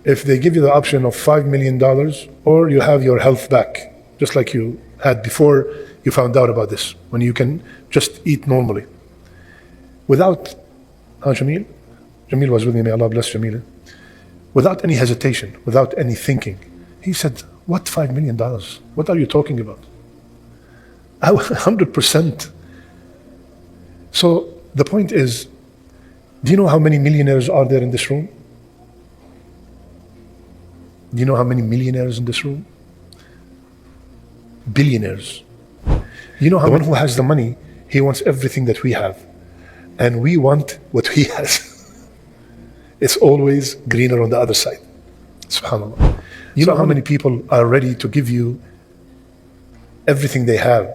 if they give you the option of $5 million or you have your health back, just like you had before you found out about this, when you can just eat normally. Without, Jamil? Jamil was with me, may Allah bless Jamil. Without any hesitation, without any thinking, he said, what $5 million? What are you talking about? 100%. So the point is, do you know how many millionaires are there in this room? Do you know how many millionaires in this room? Billionaires. You know how the one who has the money, he wants everything that we have. And we want what he has. It's always greener on the other side. SubhanAllah. You know how many people are ready to give you everything they have,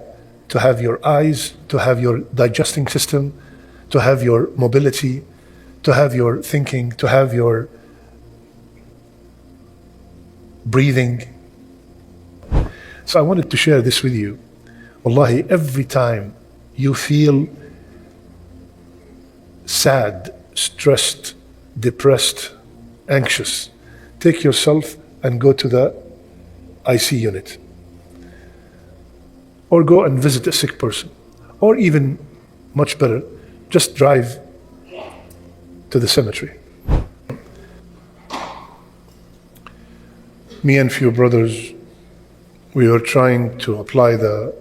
to have your eyes, to have your digesting system, to have your mobility, to have your thinking, to have your breathing. So I wanted to share this with you. Wallahi, every time you feel sad, stressed, depressed, anxious, take yourself and go to the IC unit. Or go and visit a sick person. Or even, much better, just drive to the cemetery. Me and few brothers, we were trying to apply the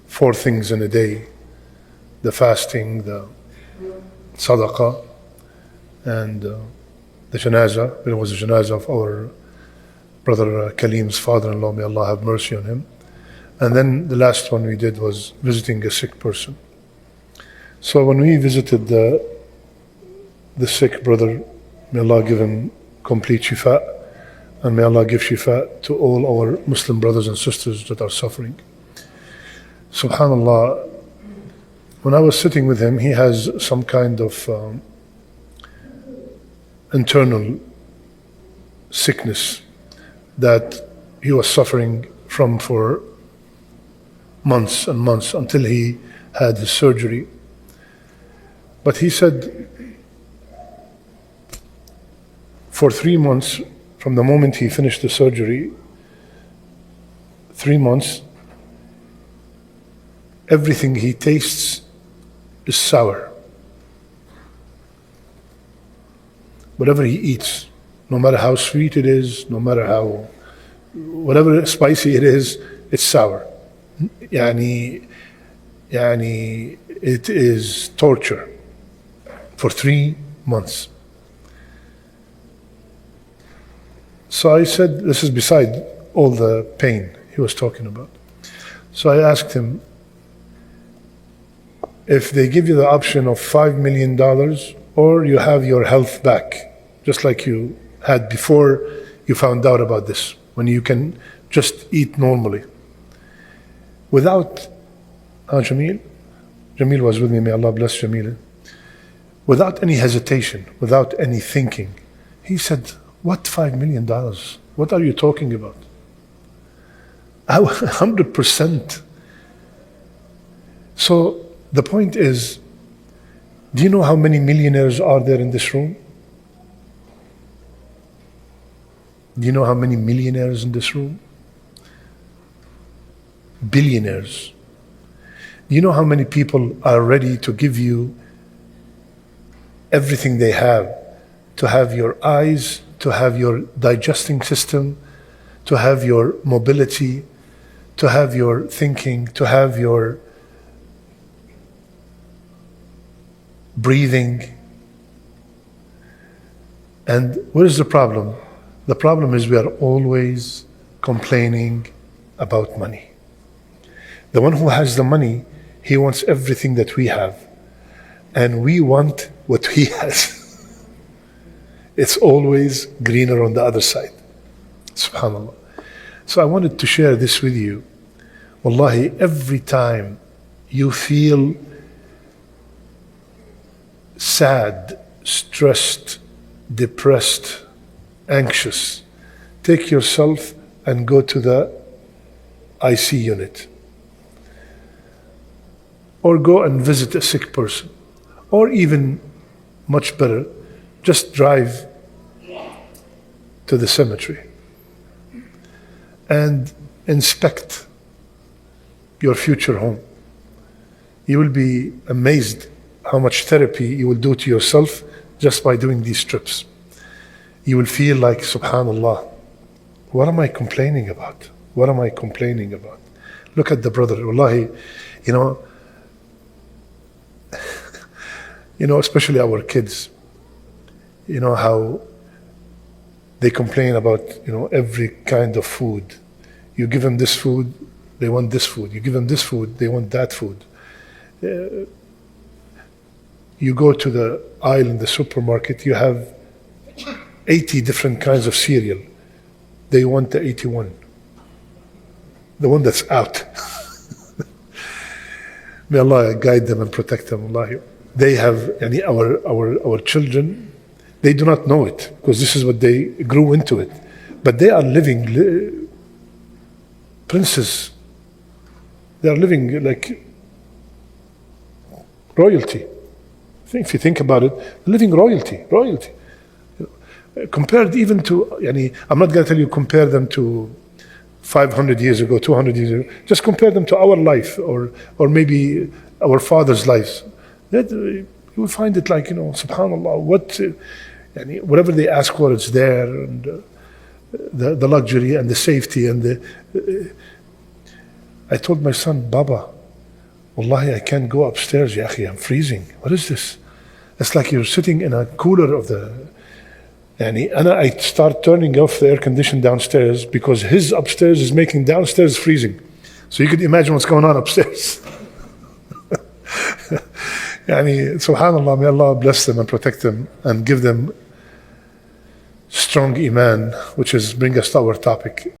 4 things in a day: the fasting, the sadaqah, and the janazah. There was a janazah of our brother Kalim's father-in-law, may Allah have mercy on him. And then the last one we did was visiting a sick person. So when we visited the sick brother, may Allah give him complete shifa, and may Allah give shifa to all our Muslim brothers and sisters that are suffering. SubhanAllah, when I was sitting with him, he has some kind of internal sickness that he was suffering from for months and months until he had his surgery. But he said for 3 months, from the moment he finished the surgery, 3 months, everything he tastes is sour. Whatever he eats, no matter how sweet it is, no matter how, whatever spicy it is, it's sour. Yani, it is torture for 3 months. So I said, this is beside all the pain he was talking about. So I asked him, if they give you the option of $5 million or you have your health back, just like you had before you found out about this, when you can just eat normally. Without, Jamil? Jamil was with me, may Allah bless Jamil. Without any hesitation, without any thinking, he said, what $5 million? What are you talking about? 100%. So the point is, do you know how many millionaires are there in this room? Do you know how many millionaires in this room? Billionaires. Do you know how many people are ready to give you everything they have, to have your eyes, to have your digesting system, to have your mobility, to have your thinking, to have your breathing? And what is the problem? The problem is we are always complaining about money. The one who has the money, he wants everything that we have. And we want what he has. It's always greener on the other side. SubhanAllah. So I wanted to share this with you. Wallahi, every time you feel sad, stressed, depressed, anxious, take yourself and go to the IC unit. Or go and visit a sick person. Or even, much better, just drive to the cemetery and inspect your future home. You will be amazed how much therapy you will do to yourself just by doing these trips. You will feel like, subhanallah, what am I complaining about? What am I complaining about? Look at the brother, wallahi, especially our kids, how they complain about, every kind of food. You give them this food, they want this food. You give them this food, they want that food. You go to the aisle in the supermarket, you have 80 different kinds of cereal. They want the 81, the one that's out. May Allah guide them and protect them. Wallahi. They have, our children, they do not know it because this is what they grew into it. But they are living princes. They are living like royalty. If you think about it, living royalty. Compared even to, I'm not going to tell you compare them to 500 years ago, 200 years ago. Just compare them to our life or maybe our fathers' lives. You will find it like, subhanallah, whatever they ask for, it's there, and the luxury and the safety and I told my son, Baba, wallahi, I can't go upstairs, ya akhi, I'm freezing. What is this? It's like you're sitting in a cooler of the... I start turning off the air condition downstairs because his upstairs is making downstairs freezing. So you could imagine what's going on upstairs. Subhanallah, may Allah bless them and protect them and give them strong iman, which is bring us to our topic.